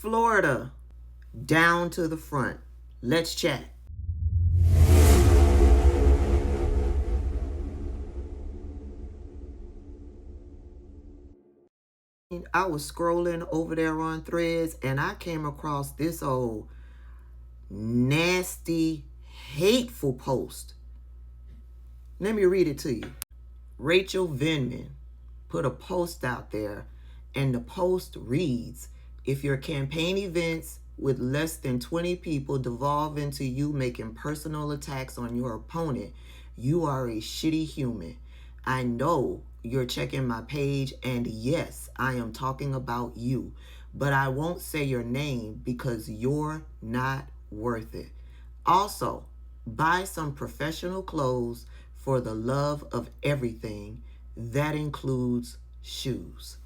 Florida, down to the front. Let's chat. I was scrolling over there on Threads and I came across this old nasty, hateful post. Let me read it to you. Rachel Vindman put a post out there, and the post reads, "If your campaign events with less than 20 people devolve into you making personal attacks on your opponent, you are a shitty human. I know you're checking my page, and yes, I am talking about you, but I won't say your name because you're not worth it. Also, buy some professional clothes for the love of everything. That includes shoes."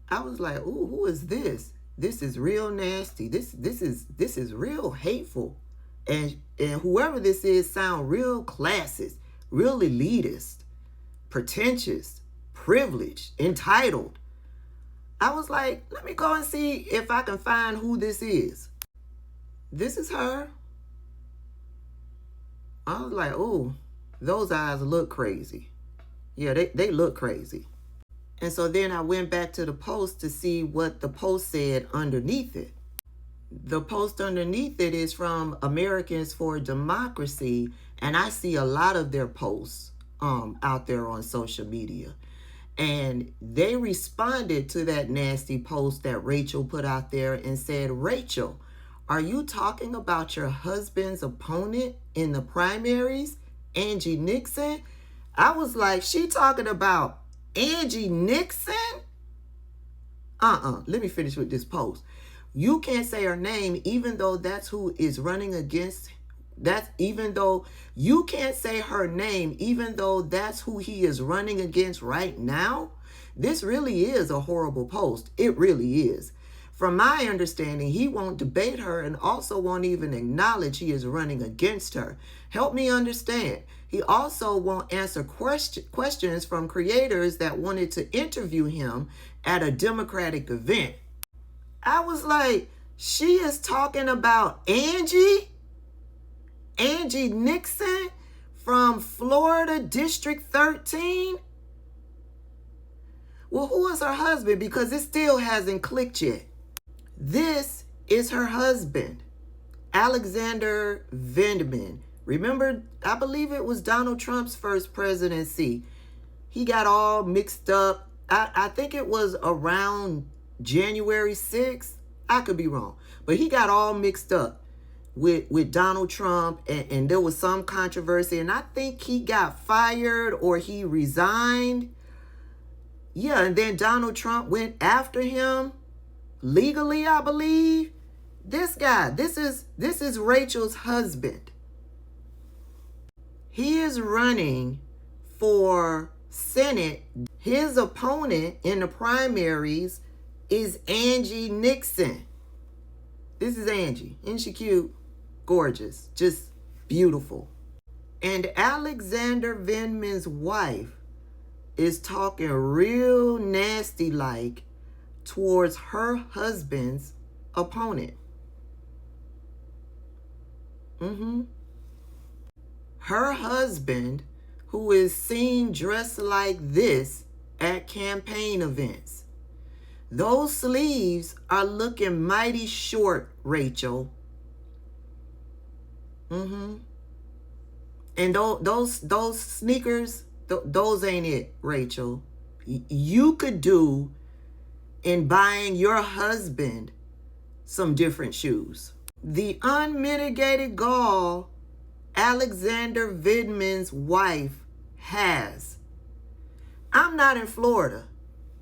I was like, "Ooh, who is this? This is real nasty. This is real hateful." And whoever this is sound real classist, real elitist, pretentious, privileged, entitled. I was like, let me go and see if I can find who this is. This is her. I was like, oh, those eyes look crazy. Yeah, they look crazy. And so then I went back to the post to see what the post said underneath it. The post underneath it is from Americans for Democracy, and I see a lot of their posts out there on social media. And they responded to that nasty post that Rachel put out there and said, "Rachel, are you talking about your husband's opponent in the primaries, Angie Nixon?" I was like, she talking about Angie Nixon? Let me finish with this post. "You can't say her name even though that's who is running against. You can't say her name even though that's who he is running against right now." This really is a horrible post. It really is. From my understanding, he won't debate her and also won't even acknowledge he is running against her. Help me understand. He also won't answer questions from creators that wanted to interview him at a Democratic event. I was like, she is talking about Angie Nixon from Florida District 13? Well, who is her husband? Because it still hasn't clicked yet. This is her husband, Alexander Vindman. Remember, I believe it was Donald Trump's first presidency. He got all mixed up. I think it was around January 6th. I could be wrong. But he got all mixed up with Donald Trump, and there was some controversy, and I think he got fired or he resigned. Yeah, and then Donald Trump went after him legally, I believe. This guy, this is Rachel's husband. He is running for Senate. His opponent in the primaries is Angie Nixon. This is Angie. Isn't she cute? Gorgeous. Just beautiful. And Alexander Vindman's wife is talking real nasty like towards her husband's opponent. Her husband, who is seen dressed like this at campaign events. Those sleeves are looking mighty short, Rachel. And those sneakers, those ain't it, Rachel. You could do in buying your husband some different shoes. The unmitigated gall Alexander Vindman's wife has. I'm not in Florida,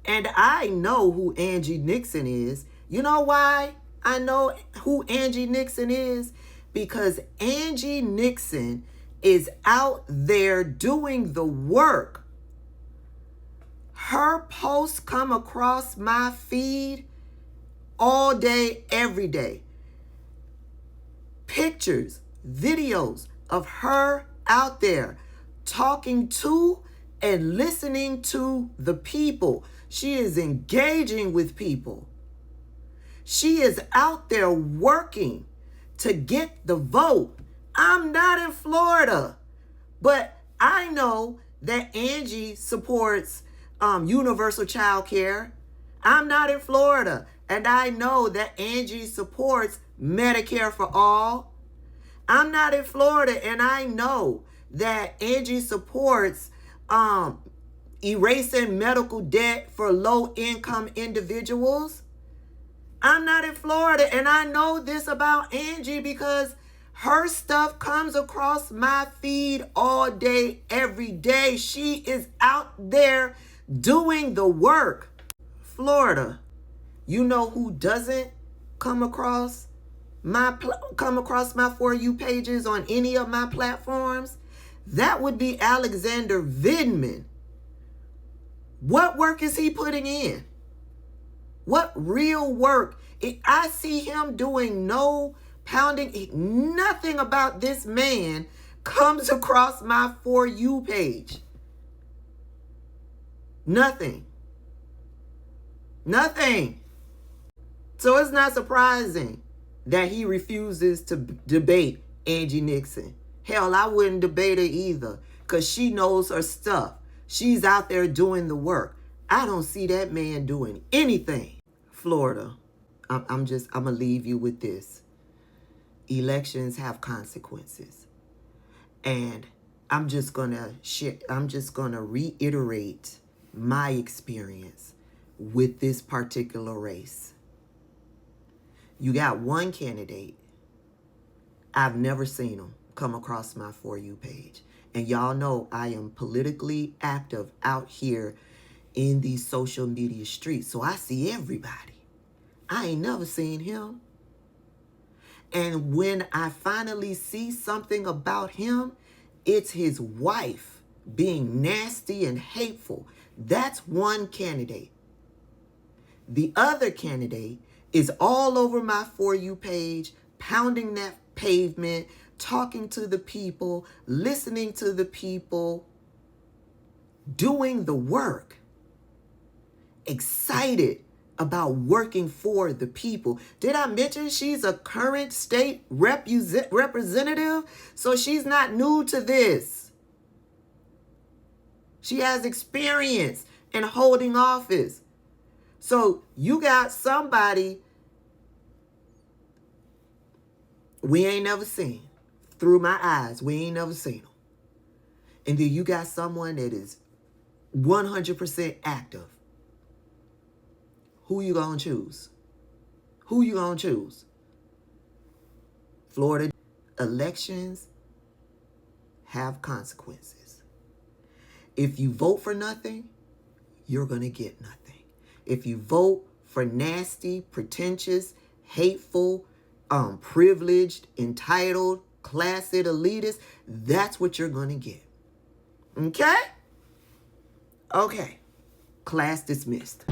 and I know who Angie Nixon is. You know why I know who Angie Nixon is? Because Angie Nixon is out there doing the work. Her posts come across my feed all day, every day. Pictures, videos of her out there talking to and listening to the people. She is engaging with people. She is out there working to get the vote. I'm not in Florida, but I know that Angie supports universal child care. I'm not in Florida, and I know that Angie supports Medicare for all. I'm not in Florida, and I know that Angie supports erasing medical debt for low-income individuals. I'm not in Florida, and I know this about Angie because her stuff comes across my feed all day, every day. She is out there doing the work. Florida, you know who doesn't come across my For You pages on any of my platforms? That would be Alexander Vindman. What work is he putting in? What real work? I see him doing no pounding. Nothing about this man comes across my For You page. Nothing. Nothing. So it's not surprising that he refuses to debate Angie Nixon. Hell, I wouldn't debate her either because she knows her stuff. She's out there doing the work. I don't see that man doing anything. Florida, I'm going to leave you with this. Elections have consequences. And I'm just going to reiterate my experience with this particular race. You got one candidate. I've never seen him come across my For You page. And y'all know I am politically active out here in these social media streets. So I see everybody. I ain't never seen him. And when I finally see something about him, it's his wife being nasty and hateful. That's one candidate. The other candidate is all over my For You page, pounding that pavement, talking to the people, listening to the people, doing the work, excited about working for the people. Did I mention she's a current state representative? So she's not new to this. She has experience in holding office. So you got somebody we ain't never seen. Through my eyes, we ain't never seen them. And then you got someone that is 100% active. Who you gonna choose? Who you gonna choose? Florida elections have consequences. If you vote for nothing, you're gonna get nothing. If you vote for nasty, pretentious, hateful, privileged, entitled, classist, elitist, that's what you're gonna get. Okay? Okay. Class dismissed.